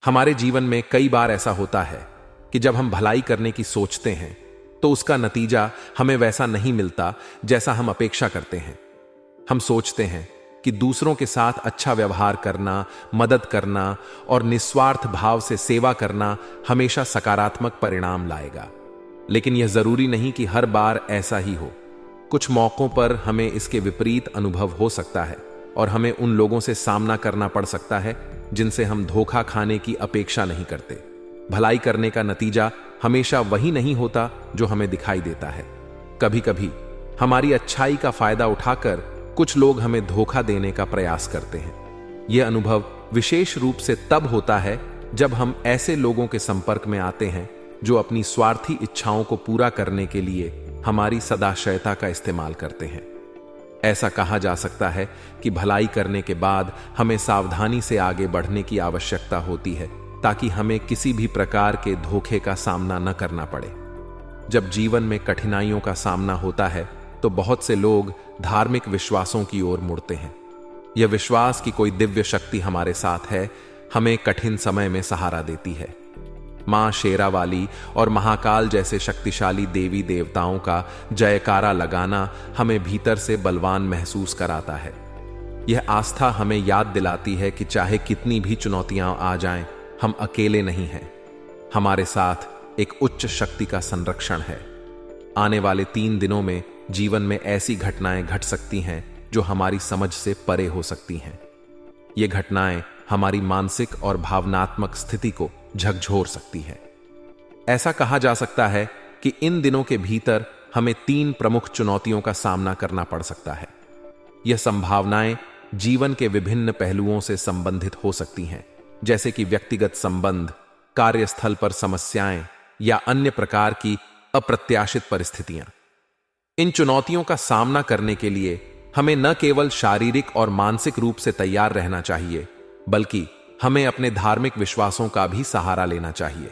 हमारे जीवन में कई बार ऐसा होता है कि जब हम भलाई करने की सोचते हैं तो उसका नतीजा हमें वैसा नहीं मिलता जैसा हम अपेक्षा करते हैं। हम सोचते हैं कि दूसरों के साथ अच्छा व्यवहार करना, मदद करना और निस्वार्थ भाव से सेवा करना हमेशा सकारात्मक परिणाम लाएगा। लेकिन यह जरूरी नहीं कि हर बार ऐसा ही हो। कुछ मौकों पर हमें इसके विपरीत अनुभव हो सकता है और हमें उन लोगों से सामना करना पड़ सकता है जिनसे हम धोखा खाने की अपेक्षा नहीं करते। भलाई करने का नतीजा हमेशा वही नहीं होता जो हमें दिखाई देता है। कभी कभी हमारी अच्छाई का फायदा उठाकर कुछ लोग हमें धोखा देने का प्रयास करते हैं। यह अनुभव विशेष रूप से तब होता है जब हम ऐसे लोगों के संपर्क में आते हैं जो अपनी स्वार्थी इच्छाओं को पूरा करने के लिए हमारी सदाशयता का इस्तेमाल करते हैं। ऐसा कहा जा सकता है कि भलाई करने के बाद हमें सावधानी से आगे बढ़ने की आवश्यकता होती है ताकि हमें किसी भी प्रकार के धोखे का सामना न करना पड़े। जब जीवन में कठिनाइयों का सामना होता है तो बहुत से लोग धार्मिक विश्वासों की ओर मुड़ते हैं। यह विश्वास कि कोई दिव्य शक्ति हमारे साथ है हमें कठिन समय में सहारा देती है। मां शेरावाली और महाकाल जैसे शक्तिशाली देवी देवताओं का जयकारा लगाना हमें भीतर से बलवान महसूस कराता है। यह आस्था हमें याद दिलाती है कि चाहे कितनी भी चुनौतियां आ जाएं, हम अकेले नहीं हैं। हमारे साथ एक उच्च शक्ति का संरक्षण है। आने वाले 3 दिनों में जीवन में ऐसी घटनाएं घट सकती हैं जो हमारी समझ से परे हो सकती हैं। ये घटनाएं हमारी मानसिक और भावनात्मक स्थिति को झकझोर सकती है। ऐसा कहा जा सकता है कि इन दिनों के भीतर हमें 3 प्रमुख चुनौतियों का सामना करना पड़ सकता है। यह संभावनाएं जीवन के विभिन्न पहलुओं से संबंधित हो सकती हैं, जैसे कि व्यक्तिगत संबंध, कार्यस्थल पर समस्याएं या अन्य प्रकार की अप्रत्याशित परिस्थितियां। इन चुनौतियों का सामना करने के लिए हमें न केवल शारीरिक और मानसिक रूप से तैयार रहना चाहिए, बल्कि हमें अपने धार्मिक विश्वासों का भी सहारा लेना चाहिए।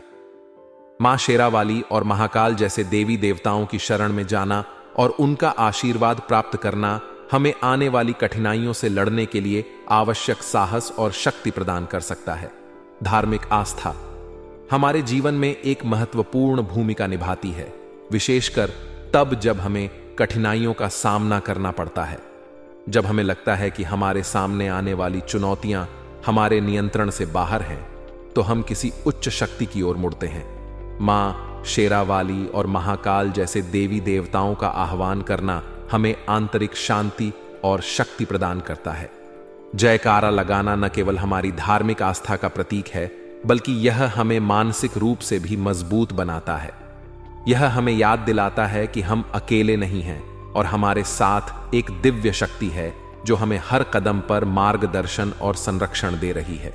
मां शेरावाली और महाकाल जैसे देवी देवताओं की शरण में जाना और उनका आशीर्वाद प्राप्त करना हमें आने वाली कठिनाइयों से लड़ने के लिए आवश्यक साहस और शक्ति प्रदान कर सकता है। धार्मिक आस्था हमारे जीवन में एक महत्वपूर्ण भूमिका निभाती है, विशेषकर तब जब हमें कठिनाइयों का सामना करना पड़ता है। जब हमें लगता है कि हमारे सामने आने वाली चुनौतियां हमारे नियंत्रण से बाहर हैं, तो हम किसी उच्च शक्ति की ओर मुड़ते हैं। मां शेरावाली और महाकाल जैसे देवी देवताओं का आह्वान करना हमें आंतरिक शांति और शक्ति प्रदान करता है। जयकारा लगाना न केवल हमारी धार्मिक आस्था का प्रतीक है, बल्कि यह हमें मानसिक रूप से भी मजबूत बनाता है। यह हमें याद दिलाता है कि हम अकेले नहीं हैं और हमारे साथ एक दिव्य शक्ति है जो हमें हर कदम पर मार्गदर्शन और संरक्षण दे रही है।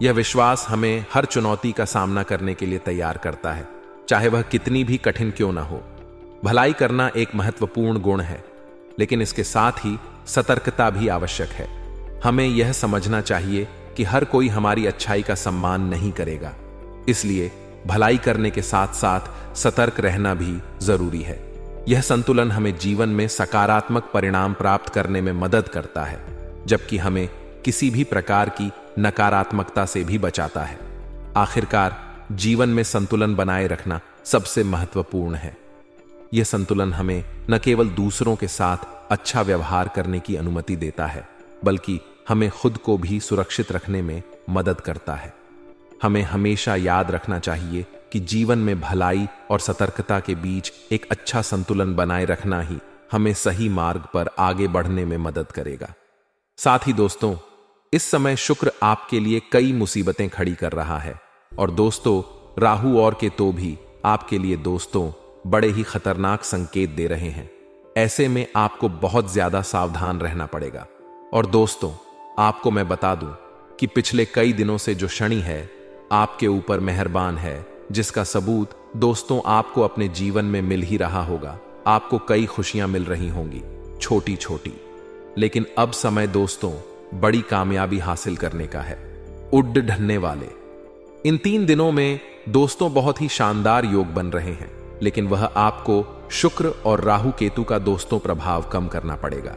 यह विश्वास हमें हर चुनौती का सामना करने के लिए तैयार करता है, चाहे वह कितनी भी कठिन क्यों ना हो। भलाई करना एक महत्वपूर्ण गुण है, लेकिन इसके साथ ही सतर्कता भी आवश्यक है। हमें यह समझना चाहिए कि हर कोई हमारी अच्छाई का सम्मान नहीं करेगा, इसलिए भलाई करने के साथ साथ सतर्क रहना भी जरूरी है। यह संतुलन हमें जीवन में सकारात्मक परिणाम प्राप्त करने में मदद करता है, जबकि हमें किसी भी प्रकार की नकारात्मकता से भी बचाता है। आखिरकार जीवन में संतुलन बनाए रखना सबसे महत्वपूर्ण है। यह संतुलन हमें न केवल दूसरों के साथ अच्छा व्यवहार करने की अनुमति देता है, बल्कि हमें खुद को भी सुरक्षित रखने में मदद करता है। हमें हमेशा याद रखना चाहिए कि जीवन में भलाई और सतर्कता के बीच एक अच्छा संतुलन बनाए रखना ही हमें सही मार्ग पर आगे बढ़ने में मदद करेगा। साथ ही दोस्तों, इस समय शुक्र आपके लिए कई मुसीबतें खड़ी कर रहा है और दोस्तों, राहु और केतु भी आपके लिए दोस्तों बड़े ही खतरनाक संकेत दे रहे हैं। ऐसे में आपको बहुत ज्यादा सावधान रहना पड़ेगा। और दोस्तों, आपको मैं बता दूं कि पिछले कई दिनों से जो शनि है आपके ऊपर मेहरबान है, जिसका सबूत दोस्तों आपको अपने जीवन में मिल ही रहा होगा। आपको कई खुशियां मिल रही होंगी, छोटी छोटी, लेकिन अब समय दोस्तों बड़ी कामयाबी हासिल करने का है। उड्ड ढलने वाले इन 3 दिनों में दोस्तों बहुत ही शानदार योग बन रहे हैं, लेकिन वह आपको शुक्र और राहु केतु का दोस्तों प्रभाव कम करना पड़ेगा।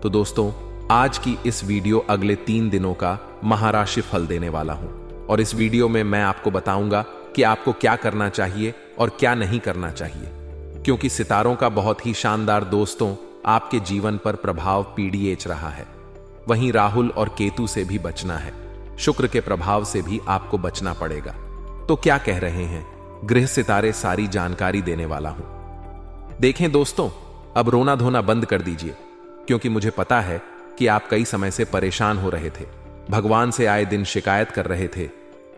तो दोस्तों, आज की इस वीडियो अगले 3 दिनों का महाराशि फल देने वाला हूं और इस वीडियो में मैं आपको बताऊंगा कि आपको क्या करना चाहिए और क्या नहीं करना चाहिए, क्योंकि सितारों का बहुत ही शानदार दोस्तों आपके जीवन पर प्रभाव पीड़िएच रहा है। वहीं राहुल और केतु से भी बचना है, शुक्र के प्रभाव से भी आपको बचना पड़ेगा। तो क्या कह रहे हैं गृह सितारे, सारी जानकारी देने वाला हूं। देखें दोस्तों, अब रोना धोना बंद कर दीजिए, क्योंकि मुझे पता है कि आप कई समय से परेशान हो रहे थे, भगवान से आए दिन शिकायत कर रहे थे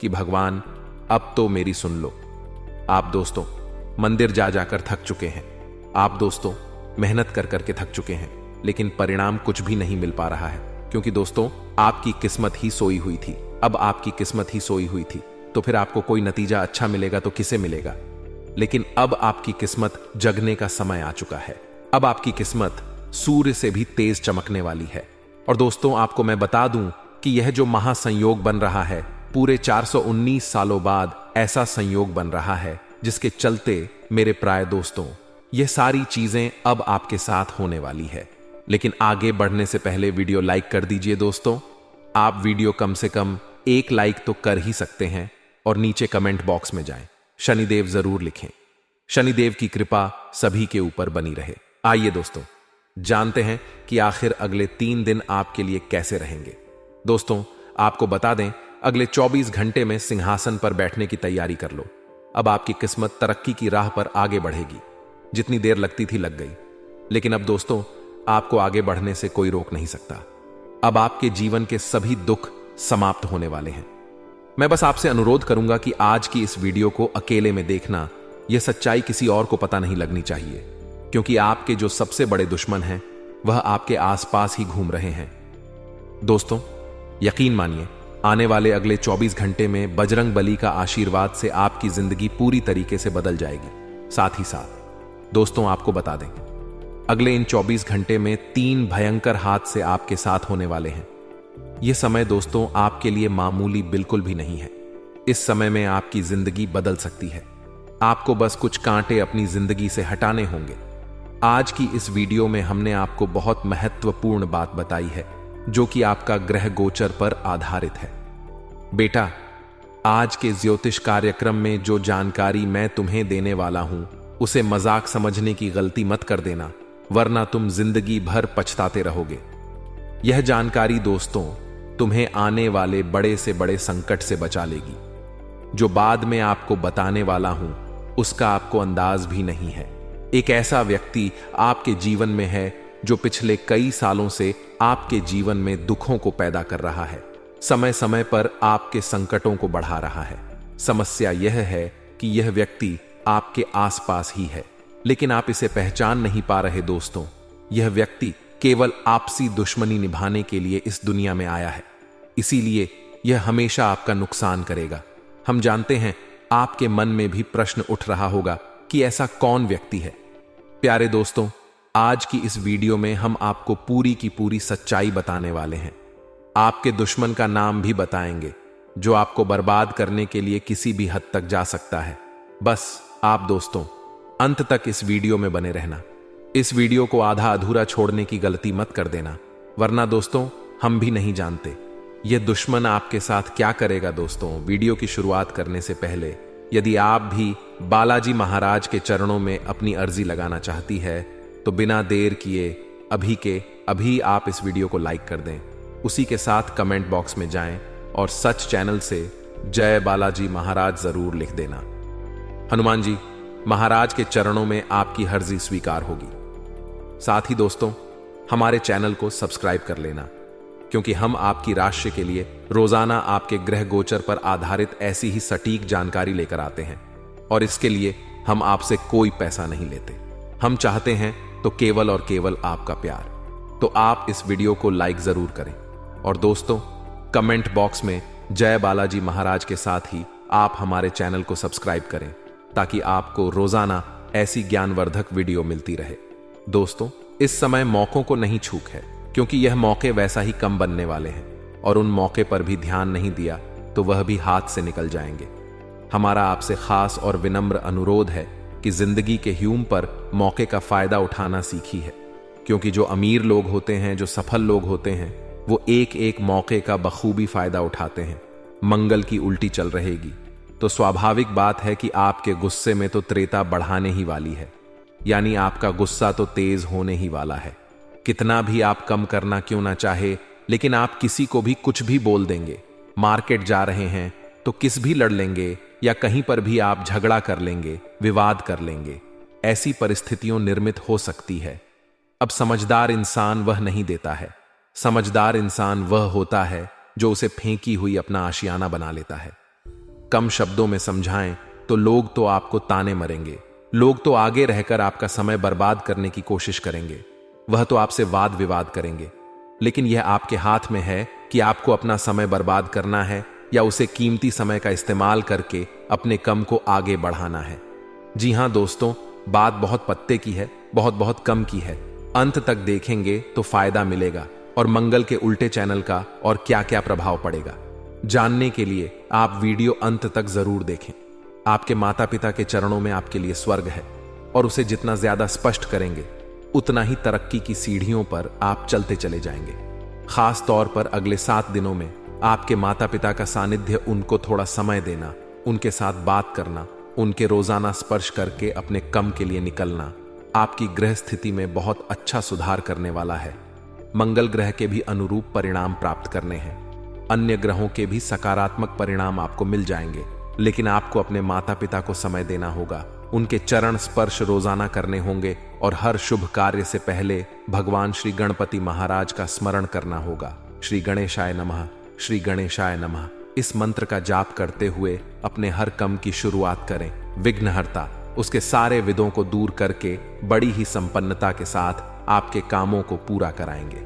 कि भगवान अब तो मेरी सुन लो। आप दोस्तों मंदिर जा जाकर थक चुके हैं, आप दोस्तों मेहनत कर करके थक चुके हैं, लेकिन परिणाम कुछ भी नहीं मिल पा रहा है, क्योंकि दोस्तों आपकी किस्मत ही सोई हुई थी। अब आपकी किस्मत ही सोई हुई थी, तो फिर आपको कोई नतीजा अच्छा मिलेगा तो किसे मिलेगा। लेकिन अब आपकी किस्मत जगने का समय आ चुका है। अब आपकी किस्मत सूर्य से भी तेज चमकने वाली है। और दोस्तों आपको मैं बता दूं कि यह जो महासंयोग बन रहा है, पूरे 419 सालों बाद ऐसा संयोग बन रहा है जिसके चलते मेरे प्राय दोस्तों यह सारी चीजें अब आपके साथ होने वाली है। लेकिन आगे बढ़ने से पहले वीडियो लाइक कर दीजिए दोस्तों। आप वीडियो कम से कम 1 लाइक तो कर ही सकते हैं और नीचे कमेंट बॉक्स में जाएं, शनिदेव जरूर लिखें। शनिदेव की कृपा सभी के ऊपर बनी रहे। आइए दोस्तों जानते हैं कि आखिर अगले 3 दिन आपके लिए कैसे रहेंगे। दोस्तों आपको बता दें, अगले 24 घंटे में सिंहासन पर बैठने की तैयारी कर लो। अब आपकी किस्मत तरक्की की राह पर आगे बढ़ेगी। जितनी देर लगती थी लग गई, लेकिन अब दोस्तों आपको आगे बढ़ने से कोई रोक नहीं सकता। अब आपके जीवन के सभी दुख समाप्त होने वाले हैं। मैं बस आपसे अनुरोध करूंगा कि आज की इस वीडियो को अकेले में देखना। यह सच्चाई किसी और को पता नहीं लगनी चाहिए, क्योंकि आपके जो सबसे बड़े दुश्मन हैं वह आपके आसपास ही घूम रहे हैं। दोस्तों यकीन मानिए, आने वाले अगले 24 घंटे में बजरंग बली का आशीर्वाद से आपकी जिंदगी पूरी तरीके से बदल जाएगी। साथ ही साथ दोस्तों आपको बता दें, अगले इन 24 घंटे में 3 भयंकर हादसे आपके साथ होने वाले हैं। यह समय दोस्तों आपके लिए मामूली बिल्कुल भी नहीं है। इस समय में आपकी जिंदगी बदल सकती है। आपको बस कुछ कांटे अपनी जिंदगी से हटाने होंगे। आज की इस वीडियो में हमने आपको बहुत महत्वपूर्ण बात बताई है, जो कि आपका ग्रह गोचर पर आधारित है। बेटा, आज के ज्योतिष कार्यक्रम में जो जानकारी मैं तुम्हें देने वाला हूं, उसे मजाक समझने की गलती मत कर देना, वरना तुम जिंदगी भर पछताते रहोगे। यह जानकारी दोस्तों तुम्हें आने वाले बड़े से बड़े संकट से बचा लेगी। जो बाद में आपको बताने वाला हूं, उसका आपको अंदाज भी नहीं है। एक ऐसा व्यक्ति आपके जीवन में है जो पिछले कई सालों से आपके जीवन में दुखों को पैदा कर रहा है, समय समय पर आपके संकटों को बढ़ा रहा है। समस्या यह है कि यह व्यक्ति आपके आसपास ही है, लेकिन आप इसे पहचान नहीं पा रहे। दोस्तों यह व्यक्ति केवल आपसी दुश्मनी निभाने के लिए इस दुनिया में आया है, इसीलिए यह हमेशा आपका नुकसान करेगा। हम जानते हैं आपके मन में भी प्रश्न उठ रहा होगा कि ऐसा कौन व्यक्ति है। प्यारे दोस्तों, आज की इस वीडियो में हम आपको पूरी की पूरी सच्चाई बताने वाले हैं। आपके दुश्मन का नाम भी बताएंगे, जो आपको बर्बाद करने के लिए किसी भी हद तक जा सकता है। बस आप दोस्तों अंत तक इस वीडियो में बने रहना। इस वीडियो को आधा अधूरा छोड़ने की गलती मत कर देना, वरना दोस्तों हम भी नहीं जानते यह दुश्मन आपके साथ क्या करेगा। दोस्तों वीडियो की शुरुआत करने से पहले यदि आप भी बालाजी महाराज के चरणों में अपनी अर्जी लगाना चाहती है, तो बिना देर किए अभी के अभी आप इस वीडियो को लाइक कर दें। उसी के साथ कमेंट बॉक्स में जाएं और सच चैनल से जय बालाजी महाराज जरूर लिख देना। हनुमान जी महाराज के चरणों में आपकी अर्जी स्वीकार होगी। साथ ही दोस्तों हमारे चैनल को सब्सक्राइब कर लेना, क्योंकि हम आपकी राशि के लिए रोजाना आपके ग्रह गोचर पर आधारित ऐसी ही सटीक जानकारी लेकर आते हैं, और इसके लिए हम आपसे कोई पैसा नहीं लेते। हम चाहते हैं तो केवल और केवल आपका प्यार। तो आप इस वीडियो को लाइक जरूर करें, और दोस्तों कमेंट बॉक्स में जय बालाजी महाराज के साथ ही आप हमारे चैनल को सब्सक्राइब करें, ताकि आपको रोजाना ऐसी ज्ञानवर्धक वीडियो मिलती रहे। दोस्तों इस समय मौकों को नहीं छूक है, क्योंकि यह मौके वैसा ही कम बनने वाले हैं, और उन मौके पर भी ध्यान नहीं दिया तो वह भी हाथ से निकल जाएंगे। हमारा आपसे खास और विनम्र अनुरोध है कि जिंदगी के ह्यूम पर मौके का फायदा उठाना सीखी है, क्योंकि जो अमीर लोग होते हैं, जो सफल लोग होते हैं, वो एक एक मौके का बखूबी फायदा उठाते हैं। मंगल की उल्टी चल रहेगी, तो स्वाभाविक बात है कि आपके गुस्से में तो त्रेता बढ़ाने ही वाली है। यानी आपका गुस्सा तो तेज होने ही वाला है। कितना भी आप कम करना क्यों ना चाहे, लेकिन आप किसी को भी कुछ भी बोल देंगे। मार्केट जा रहे हैं तो किस भी लड़ लेंगे, या कहीं पर भी आप झगड़ा कर लेंगे, विवाद कर लेंगे। ऐसी परिस्थितियों निर्मित हो सकती है। अब समझदार इंसान वह नहीं देता है। समझदार इंसान वह होता है जो उसे फेंकी हुई अपना आशियाना बना लेता है। कम शब्दों में समझाएं तो लोग तो आपको ताने मरेंगे, लोग तो आगे रहकर आपका समय बर्बाद करने की कोशिश करेंगे, वह तो आपसे वाद विवाद करेंगे। लेकिन यह आपके हाथ में है कि आपको अपना समय बर्बाद करना है या उसे कीमती समय का इस्तेमाल करके अपने कम को आगे बढ़ाना है। जी हां दोस्तों, बात बहुत पत्ते की है, बहुत बहुत कम की है। अंत तक देखेंगे तो फायदा मिलेगा और मंगल के उल्टे चैनल का और क्या क्या प्रभाव पड़ेगा जानने के लिए आप वीडियो अंत तक जरूर देखें। आपके माता पिता के चरणों में आपके लिए स्वर्ग है और उसे जितना ज्यादा स्पष्ट करेंगे उतना ही तरक्की की सीढ़ियों पर आप चलते चले जाएंगे। खास तौर पर अगले 7 दिनों में आपके माता पिता का सानिध्य, उनको थोड़ा समय देना, उनके साथ बात करना, उनके रोजाना स्पर्श करके अपने कम के लिए निकलना आपकी ग्रह स्थिति में बहुत अच्छा सुधार करने वाला है। मंगल ग्रह के भी अनुरूप परिणाम प्राप्त करने हैं। अन्य ग्रहों के भी सकारात्मक परिणाम आपको मिल जाएंगे, लेकिन आपको अपने माता पिता को समय देना होगा, उनके चरण स्पर्श रोजाना करने होंगे और हर शुभ कार्य से पहले भगवान श्री गणपति महाराज का स्मरण करना होगा। श्री गणेशाय नमः, श्री गणेशाय नमः इस मंत्र का जाप करते हुए अपने हर कम की शुरुआत करें। विघ्नहर्ता उसके सारे विदों को दूर करके बड़ी ही संपन्नता के साथ आपके कामों को पूरा कराएंगे।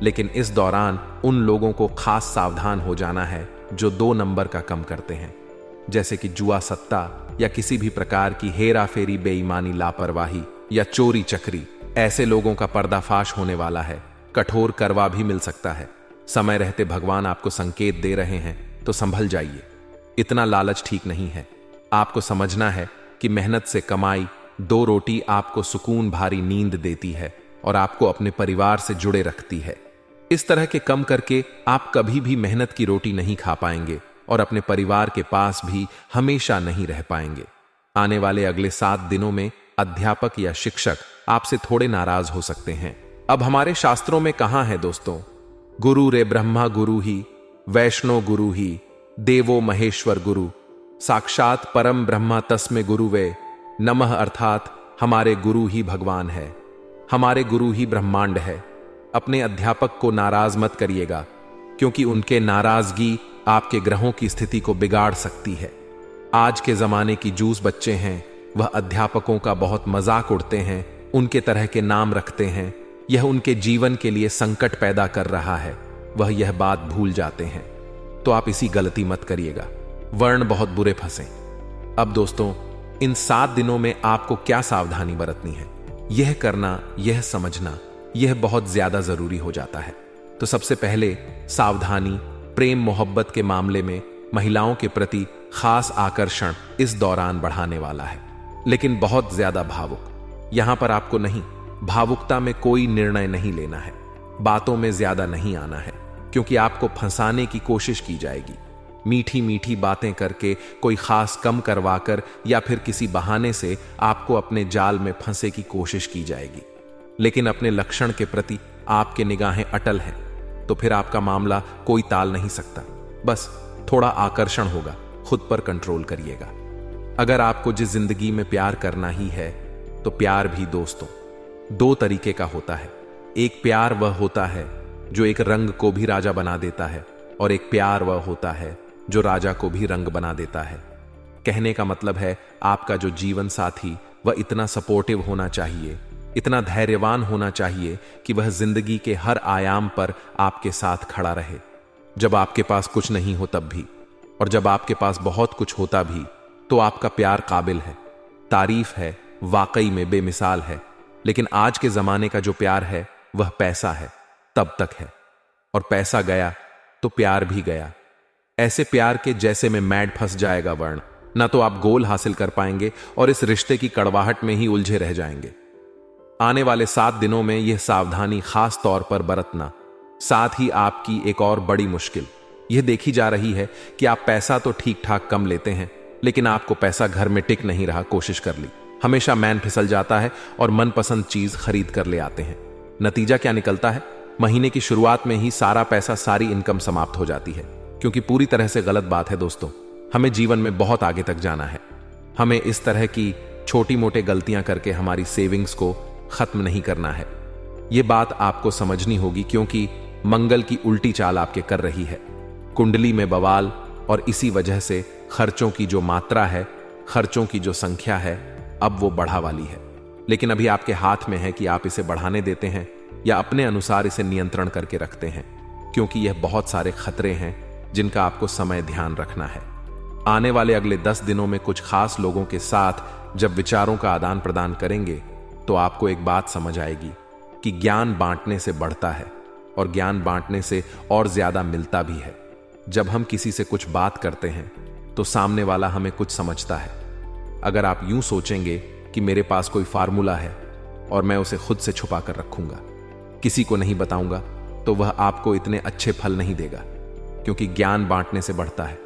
लेकिन इस दौरान उन लोगों को खास सावधान हो जाना है जो 2 नंबर का कम करते हैं, जैसे कि जुआ सट्टा या किसी भी प्रकार की हेरा फेरी, बेईमानी, लापरवाही या चोरी चकरी। ऐसे लोगों का पर्दाफाश होने वाला है। कठोर करवा भी मिल सकता है। समय रहते भगवान आपको संकेत दे रहे हैं तो संभल जाइए। इतना लालच ठीक नहीं है। आपको समझना है कि मेहनत से कमाई 2 रोटी आपको सुकून भारी नींद देती है और आपको अपने परिवार से जुड़े रखती है। इस तरह के कम करके आप कभी भी मेहनत की रोटी नहीं खा पाएंगे और अपने परिवार के पास भी हमेशा नहीं रह पाएंगे। आने वाले अगले 7 दिनों में अध्यापक या शिक्षक आपसे थोड़े नाराज हो सकते हैं। अब हमारे शास्त्रों में कहां है दोस्तों, गुरु रे ब्रह्मा गुरु ही, वैष्णो गुरु ही, देवो महेश्वर गुरु, साक्षात परम ब्रह्मा तस्मे गुरु वे नमः, अर्थात हमारे गुरु ही भगवान है, हमारे गुरु ही ब्रह्मांड है। अपने अध्यापक को नाराज मत करिएगा, क्योंकि उनके नाराजगी आपके ग्रहों की स्थिति को बिगाड़ सकती है। आज के जमाने की जूस बच्चे हैं, वह अध्यापकों का बहुत मजाक उड़ते हैं, उनके तरह के नाम रखते हैं। यह उनके जीवन के लिए संकट पैदा कर रहा है, वह यह बात भूल जाते हैं। तो आप इसी गलती मत करिएगा, वर्ण बहुत बुरे फंसे। अब दोस्तों, इन 7 दिनों में आपको क्या सावधानी बरतनी है, यह करना, यह समझना, यह बहुत ज्यादा जरूरी हो जाता है। तो सबसे पहले सावधानी, प्रेम मोहब्बत के मामले में महिलाओं के प्रति खास आकर्षण इस दौरान बढ़ाने वाला है, लेकिन बहुत ज्यादा भावुक। यहां पर आपको नहीं, भावुकता में कोई निर्णय नहीं लेना है, बातों में ज्यादा नहीं आना है, क्योंकि आपको फंसाने की कोशिश की जाएगी। मीठी मीठी बातें करके, कोई खास कम करवाकर या फिर किसी बहाने से आपको अपने जाल में फंसे की कोशिश की जाएगी। लेकिन अपने लक्षण के प्रति आपके निगाहें अटल हैं, तो फिर आपका मामला कोई टाल नहीं सकता। बस थोड़ा आकर्षण होगा, खुद पर कंट्रोल करिएगा। अगर आपको जिस जिंदगी में प्यार करना ही है, तो प्यार भी दोस्तों 2 तरीके का होता है। एक प्यार वह होता है जो एक रंग को भी राजा बना देता है, और एक प्यार वह होता है जो राजा को भी रंग बना देता है। कहने का मतलब है, आपका जो जीवन साथी वह इतना सपोर्टिव होना चाहिए, इतना धैर्यवान होना चाहिए कि वह जिंदगी के हर आयाम पर आपके साथ खड़ा रहे। जब आपके पास कुछ नहीं हो तब भी, और जब आपके पास बहुत कुछ होता भी, तो आपका प्यार काबिल है, तारीफ है, वाकई में बेमिसाल है। लेकिन आज के जमाने का जो प्यार है वह पैसा है, तब तक है, और पैसा गया तो प्यार भी गया। ऐसे प्यार के जैसे में मैड फंस जाएगा वर्ण, ना तो आप गोल हासिल कर पाएंगे और इस रिश्ते की कड़वाहट में ही उलझे रह जाएंगे। आने वाले 7 दिनों में यह सावधानी खास तौर पर बरतना। साथ ही आपकी एक और बड़ी मुश्किल, यह देखी जा रही है कि आप पैसा तो ठीक ठाक कम लेते हैं, लेकिन आपको पैसा घर में टिक नहीं रहा। कोशिश कर ली, हमेशा मैन फिसल जाता है और मनपसंद चीज खरीद कर ले आते हैं। नतीजा क्या निकलता है? महीने की शुरुआत में ही सारा पैसा, सारी इनकम समाप्त हो जाती है। क्योंकि पूरी तरह से गलत बात है दोस्तों। हमें जीवन में बहुत आगे तक जाना है। हमें इस तरह की छोटी मोटी गलतियां करके हमारी सेविंग्स को खत्म नहीं करना है। यह बात आपको समझनी होगी, क्योंकि मंगल की उल्टी चाल आपके कर रही है। कुंडली में बवाल, और इसी वजह से खर्चों की जो मात्रा है, खर्चों की जो संख्या है, अब वो बढ़ा वाली है। लेकिन अभी आपके हाथ में है कि आप इसे बढ़ाने देते हैं या अपने अनुसार इसे नियंत्रण करके रखते हैं, क्योंकि यह बहुत सारे खतरे हैं जिनका आपको समय ध्यान रखना है। आने वाले अगले 10 दिनों में कुछ खास लोगों के साथ जब विचारों का आदान प्रदान करेंगे तो आपको एक बात समझ आएगी कि ज्ञान बांटने से बढ़ता है और ज्ञान बांटने से और ज्यादा मिलता भी है। जब हम किसी से कुछ बात करते हैं तो सामने वाला हमें कुछ समझता है। अगर आप यूं सोचेंगे कि मेरे पास कोई फार्मूला है और मैं उसे खुद से छुपा कर रखूंगा, किसी को नहीं बताऊंगा, तो वह आपको इतने अच्छे फल नहीं देगा। क्योंकि ज्ञान बांटने से बढ़ता है।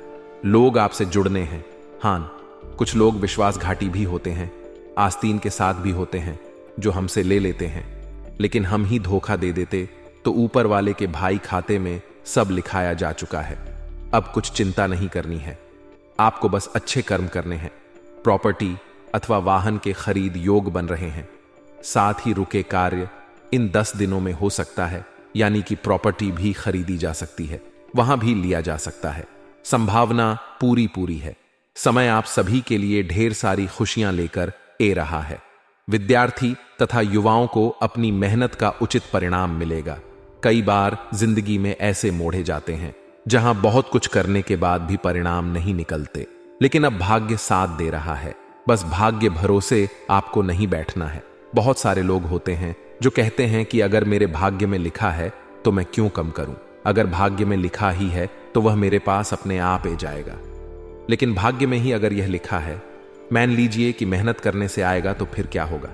लोग आपसे जुड़ने हैं। हाँ, कुछ लोग विश्वासघाती भी होते हैं, आस्तीन के साथ भी होते हैं, जो हमसे ले लेते हैं। लेकिन हम ही धोखा दे देते तो ऊपर वाले के भाई खाते में सब लिखाया जा चुका है। अब कुछ चिंता नहीं करनी है, आपको बस अच्छे कर्म करने हैं। प्रॉपर्टी अथवा वाहन के खरीद योग बन रहे हैं। साथ ही रुके कार्य इन 10 दिनों में हो सकता है, यानी कि प्रॉपर्टी भी खरीदी जा सकती है, वहां भी लिया जा सकता है। संभावना पूरी है। समय आप सभी के लिए ढेर सारी खुशियां लेकर ए रहा है। विद्यार्थी तथा युवाओं को अपनी मेहनत का उचित परिणाम मिलेगा। कई बार जिंदगी में ऐसे मोड़े जाते हैं जहां बहुत कुछ करने के बाद भी परिणाम नहीं निकलते, लेकिन अब भाग्य साथ दे रहा है। बस भाग्य भरोसे आपको नहीं बैठना है। बहुत सारे लोग होते हैं जो कहते हैं कि अगर मेरे भाग्य में लिखा है तो मैं क्यों कम करूं, अगर भाग्य में लिखा ही है तो वह मेरे पास अपने आप आ जाएगा। लेकिन भाग्य में ही अगर यह लिखा है, मान लीजिए कि मेहनत करने से आएगा, तो फिर क्या होगा?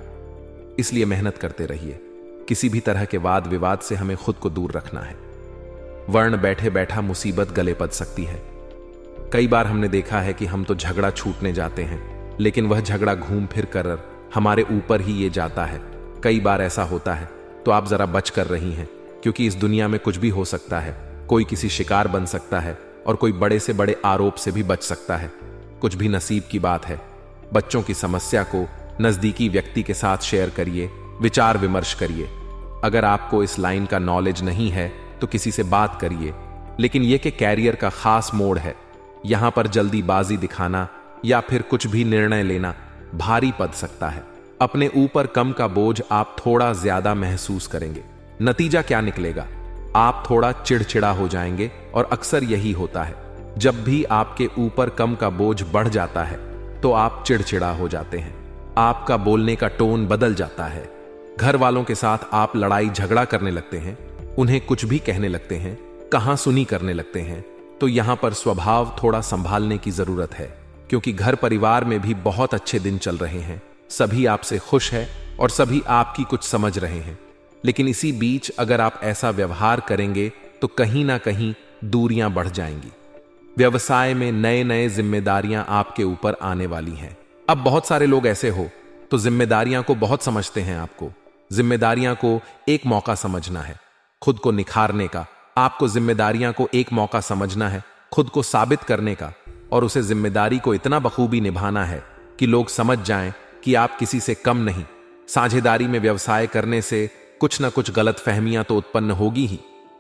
इसलिए मेहनत करते रहिए। किसी भी तरह के वाद विवाद से हमें खुद को दूर रखना है। वर्ण बैठे बैठा मुसीबत गले पड़ सकती है। कई बार हमने देखा है कि हम तो झगड़ा छूटने जाते हैं, लेकिन वह झगड़ा घूम फिर कर हमारे ऊपर ही ये जाता है। कई बार ऐसा होता है, तो आप जरा बच कर रही हैं, क्योंकि इस दुनिया में कुछ भी हो सकता है। कोई किसी शिकार बन सकता है और कोई बड़े से बड़े आरोप से भी बच सकता है। कुछ भी नसीब की बात है। बच्चों की समस्या को नजदीकी व्यक्ति के साथ शेयर करिए, विचार विमर्श करिए। अगर आपको इस लाइन का नॉलेज नहीं है तो किसी से बात करिए। लेकिन यह कि कैरियर का खास मोड़ है, यहां पर जल्दीबाजी दिखाना या फिर कुछ भी निर्णय लेना भारी पड़ सकता है। अपने ऊपर कम का बोझ आप थोड़ा ज्यादा महसूस करेंगे। नतीजा क्या निकलेगा? आप थोड़ा चिड़चिड़ा हो जाएंगे, और अक्सर यही होता है। जब भी आपके ऊपर कम का बोझ बढ़ जाता है तो आप चिड़चिड़ा हो जाते हैं। आपका बोलने का टोन बदल जाता है। घर वालों के साथ आप लड़ाई झगड़ा करने लगते हैं, उन्हें कुछ भी कहने लगते हैं, कहां सुनी करने लगते हैं। तो यहां पर स्वभाव थोड़ा संभालने की जरूरत है, क्योंकि घर परिवार में भी बहुत अच्छे दिन चल रहे हैं। सभी आपसे खुश है और सभी आपकी कुछ समझ रहे हैं। लेकिन इसी बीच अगर आप ऐसा व्यवहार करेंगे तो कहीं ना कहीं दूरियां बढ़ जाएंगी। व्यवसाय में नए नए जिम्मेदारियां आपके ऊपर आने वाली हैं। अब बहुत सारे लोग ऐसे हो तो जिम्मेदारियां को बहुत समझते हैं। आपको जिम्मेदारियां को एक मौका समझना है खुद को निखारने का। आपको जिम्मेदारियां को एक मौका समझना है खुद को साबित करने का, और उसे जिम्मेदारी को इतना बखूबी निभाना है कि लोग समझ जाएं कि आप किसी से कम नहीं। साझेदारी में व्यवसाय करने से कुछ ना कुछ गलत फहमियां तो उत्पन्न होगी ही।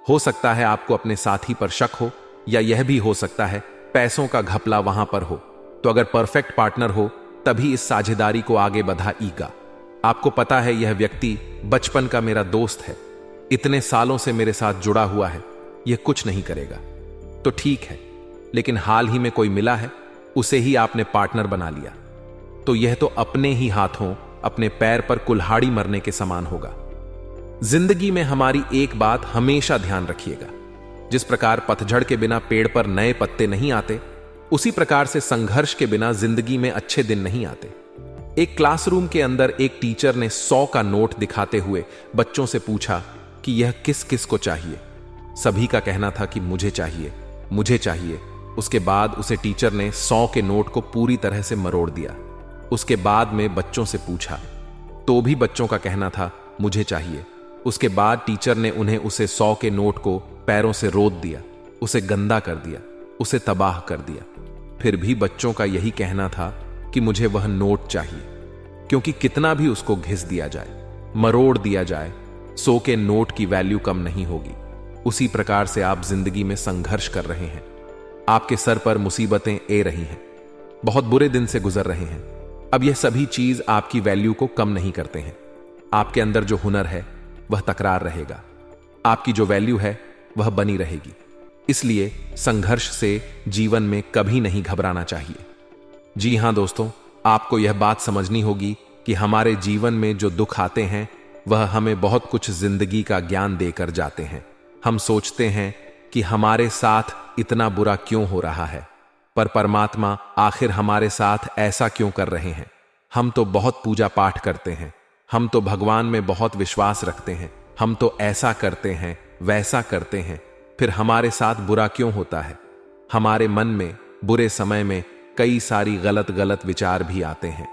हो सकता है आपको अपने साथी पर शक हो, या यह भी हो सकता है पैसों का घपला वहां पर हो। तो अगर परफेक्ट पार्टनर हो तभी इस साझेदारी को आगे बढ़ाएगा। आपको पता है यह व्यक्ति बचपन का मेरा दोस्त है, इतने सालों से मेरे साथ जुड़ा हुआ है, यह कुछ नहीं करेगा, तो ठीक है। लेकिन हाल ही में कोई मिला है, उसे ही आपने पार्टनर बना लिया, तो यह तो अपने ही हाथों अपने पैर पर कुल्हाड़ी मरने के समान होगा। जिंदगी में हमारी एक बात हमेशा ध्यान रखिएगा, जिस प्रकार पतझड़ के बिना पेड़ पर नए पत्ते नहीं आते, उसी प्रकार से संघर्ष के बिना जिंदगी में अच्छे दिन नहीं आते। एक क्लासरूम के अंदर एक टीचर ने 100 का नोट दिखाते हुए बच्चों से पूछा कि यह किस किस को चाहिए। सभी का कहना था कि मुझे चाहिए, मुझे चाहिए। उसके बाद उसे टीचर ने 100 के नोट को पूरी तरह से मरोड़ दिया। उसके बाद में बच्चों से पूछा तो भी बच्चों का कहना था मुझे चाहिए। उसके बाद टीचर ने उन्हें उसे 100 के नोट को पैरों से रोद दिया, उसे गंदा कर दिया, उसे तबाह कर दिया। फिर भी बच्चों का यही कहना था कि मुझे वह नोट चाहिए, क्योंकि कितना भी उसको घिस दिया जाए, मरोड़ दिया जाए, 100 के नोट की वैल्यू कम नहीं होगी। उसी प्रकार से आप जिंदगी में संघर्ष कर रहे हैं। आपके सर पर मुसीबतें ए रही हैं, बहुत बुरे दिन से गुजर रहे हैं। अब यह सभी चीज आपकी वैल्यू को कम नहीं करते हैं। आपके अंदर जो हुनर है वह तकरार रहेगा, आपकी जो वैल्यू है वह बनी रहेगी। इसलिए संघर्ष से जीवन में कभी नहीं घबराना चाहिए। जी हां दोस्तों, आपको यह बात समझनी होगी कि हमारे जीवन में जो दुख आते हैं वह हमें बहुत कुछ जिंदगी का ज्ञान देकर जाते हैं। हम सोचते हैं कि हमारे साथ इतना बुरा क्यों हो रहा है, पर परमात्मा आखिर हमारे साथ ऐसा क्यों कर रहे हैं। हम तो बहुत पूजा पाठ करते हैं, हम तो भगवान में बहुत विश्वास रखते हैं, हम तो ऐसा करते हैं, वैसा करते हैं, फिर हमारे साथ बुरा क्यों होता है। हमारे मन में बुरे समय में कई सारी गलत गलत विचार भी आते हैं।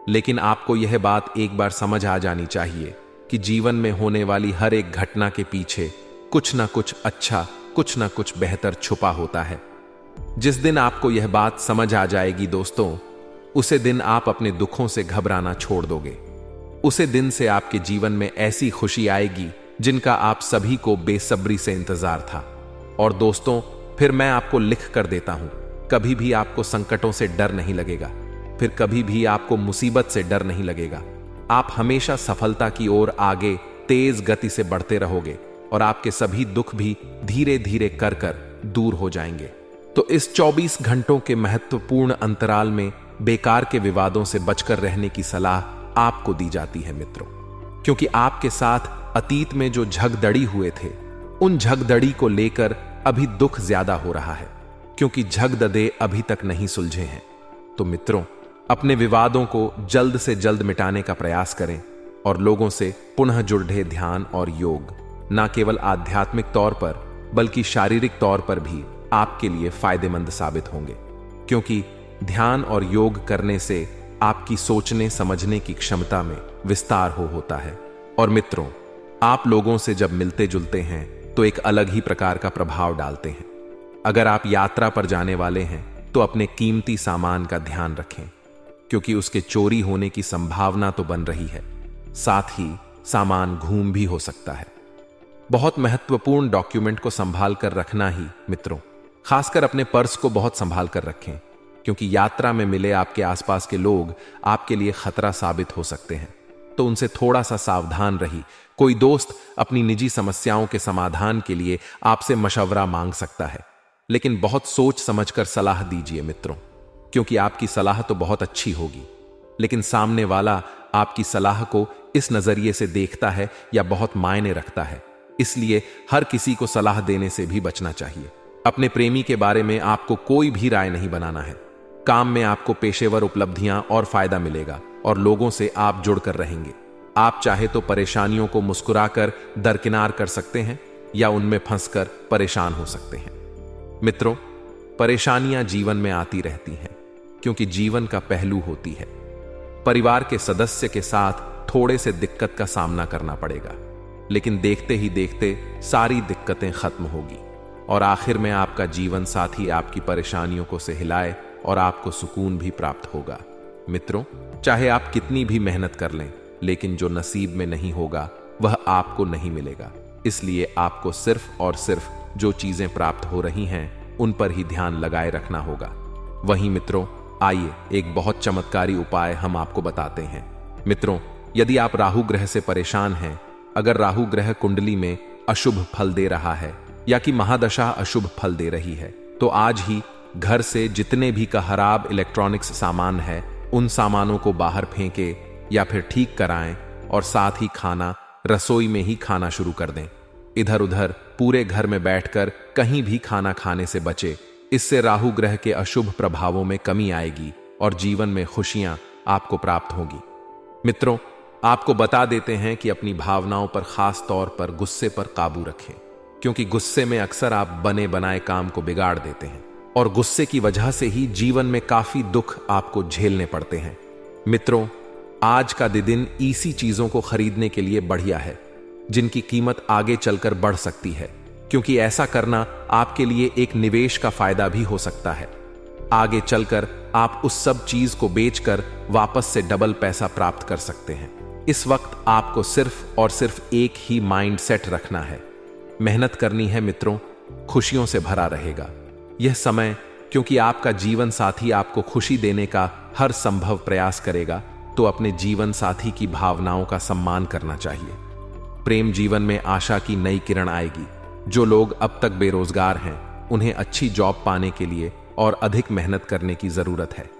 लेकिन आपको यह बात एक बार समझ आ जानी चाहिए कि जीवन में होने वाली हर एक घटना के पीछे कुछ ना कुछ अच्छा, कुछ ना कुछ बेहतर छुपा होता है। जिस दिन आपको यह बात समझ आ जाएगी दोस्तों, उसे दिन आप अपने दुखों से घबराना छोड़ दोगे। उसे दिन से आपके जीवन में ऐसी खुशी आएगी जिनका आप सभी को बेसब्री से इंतजार था। और दोस्तों, फिर मैं आपको लिख कर देता हूं, कभी भी आपको संकटों से डर नहीं लगेगा, फिर कभी भी आपको मुसीबत से डर नहीं लगेगा। आप हमेशा सफलता की ओर आगे तेज गति से बढ़ते रहोगे और आपके सभी दुख भी धीरे धीरे कर कर दूर हो जाएंगे। तो इस 24 घंटों के महत्वपूर्ण अंतराल में बेकार के विवादों से बचकर रहने की सलाह आपको दी जाती है मित्रों, क्योंकि आपके साथ अतीत में जो झगदड़ी हुए थे, उन झगदड़ी को लेकर अभी दुख ज्यादा हो रहा है, क्योंकि झगदड़े अभी तक नहीं सुलझे हैं। तो मित्रों, अपने विवादों को जल्द से जल्द मिटाने का प्रयास करें और लोगों से पुनः जुड़े ध्यान और योग न केवल आध्यात्मिक तौर पर बल्कि शारीरिक तौर पर भी आपके लिए फायदेमंद साबित होंगे, क्योंकि ध्यान और योग करने से आपकी सोचने समझने की क्षमता में विस्तार होता है। और मित्रों, आप लोगों से जब मिलते जुलते हैं तो एक अलग ही प्रकार का प्रभाव डालते हैं। अगर आप यात्रा पर जाने वाले हैं तो अपने कीमती सामान का ध्यान रखें, क्योंकि उसके चोरी होने की संभावना तो बन रही है, साथ ही सामान घूम भी हो सकता है। बहुत महत्वपूर्ण डॉक्यूमेंट को संभाल कर रखना ही मित्रों, खासकर अपने पर्स को बहुत संभाल कर रखें, क्योंकि यात्रा में मिले आपके आसपास के लोग आपके लिए खतरा साबित हो सकते हैं। तो उनसे थोड़ा सा सावधान रही। कोई दोस्त अपनी निजी समस्याओं के समाधान के लिए आपसे मशवरा मांग सकता है, लेकिन बहुत सोच समझकर सलाह दीजिए मित्रों, क्योंकि आपकी सलाह तो बहुत अच्छी होगी, लेकिन सामने वाला आपकी सलाह को इस नजरिए से देखता है या बहुत मायने रखता है। इसलिए हर किसी को सलाह देने से भी बचना चाहिए। अपने प्रेमी के बारे में आपको कोई भी राय नहीं बनाना है। काम में आपको पेशेवर उपलब्धियां और फायदा मिलेगा और लोगों से आप जुड़कर रहेंगे। आप चाहे तो परेशानियों को मुस्कुराकर दरकिनार कर सकते हैं या उनमें फंसकर परेशान हो सकते हैं। मित्रों, परेशानियां जीवन में आती रहती हैं, क्योंकि जीवन का पहलू होती है। परिवार के सदस्य के साथ थोड़े से दिक्कत का सामना करना पड़ेगा, लेकिन देखते ही देखते सारी दिक्कतें खत्म होगी और आखिर में आपका जीवन साथी आपकी परेशानियों को सहलाए और आपको सुकून भी प्राप्त होगा। मित्रों, चाहे आप कितनी भी मेहनत कर लें, लेकिन जो नसीब में नहीं होगा वह आपको नहीं मिलेगा। इसलिए आपको सिर्फ और सिर्फ जो चीजें प्राप्त हो रही हैं उन पर ही ध्यान लगाए रखना होगा। वहीं मित्रों, आइए एक बहुत चमत्कारी उपाय हम आपको बताते हैं। मित्रों, यदि आप राहु ग्रह से परेशान हैं, अगर राहु ग्रह कुंडली में अशुभ फल दे रहा है या कि महादशा अशुभ फल दे रही है, तो आज ही घर से जितने भी खराब इलेक्ट्रॉनिक्स सामान है उन सामानों को बाहर फेंके या फिर ठीक कराएं और साथ ही खाना रसोई में ही खाना शुरू कर दें। इधर उधर पूरे घर में बैठकर कहीं भी खाना खाने से बचे। इससे राहु ग्रह के अशुभ प्रभावों में कमी आएगी और जीवन में खुशियां आपको प्राप्त होगी। मित्रों, आपको बता देते हैं कि अपनी भावनाओं पर खास तौर पर गुस्से पर काबू रखें। क्योंकि गुस्से में अक्सर आप बने बनाए काम को बिगाड़ देते हैं और गुस्से की वजह से ही जीवन में काफी दुख आपको झेलने पड़ते हैं। मित्रों, आज का दिन ऐसी चीजों को खरीदने के लिए बढ़िया है जिनकी कीमत आगे चलकर बढ़ सकती है, क्योंकि ऐसा करना आपके लिए एक निवेश का फायदा भी हो सकता है। आगे चलकर आप उस सब चीज को बेचकर वापस से डबल पैसा प्राप्त कर सकते हैं। इस वक्त आपको सिर्फ और सिर्फ एक ही माइंड सेट रखना है, मेहनत करनी है मित्रों, खुशियों से भरा रहेगा यह समय, क्योंकि आपका जीवन साथी आपको खुशी देने का हर संभव प्रयास करेगा। तो अपने जीवन साथी की भावनाओं का सम्मान करना चाहिए। प्रेम जीवन में आशा की नई किरण आएगी। जो लोग अब तक बेरोजगार हैं, उन्हें अच्छी जॉब पाने के लिए और अधिक मेहनत करने की जरूरत है।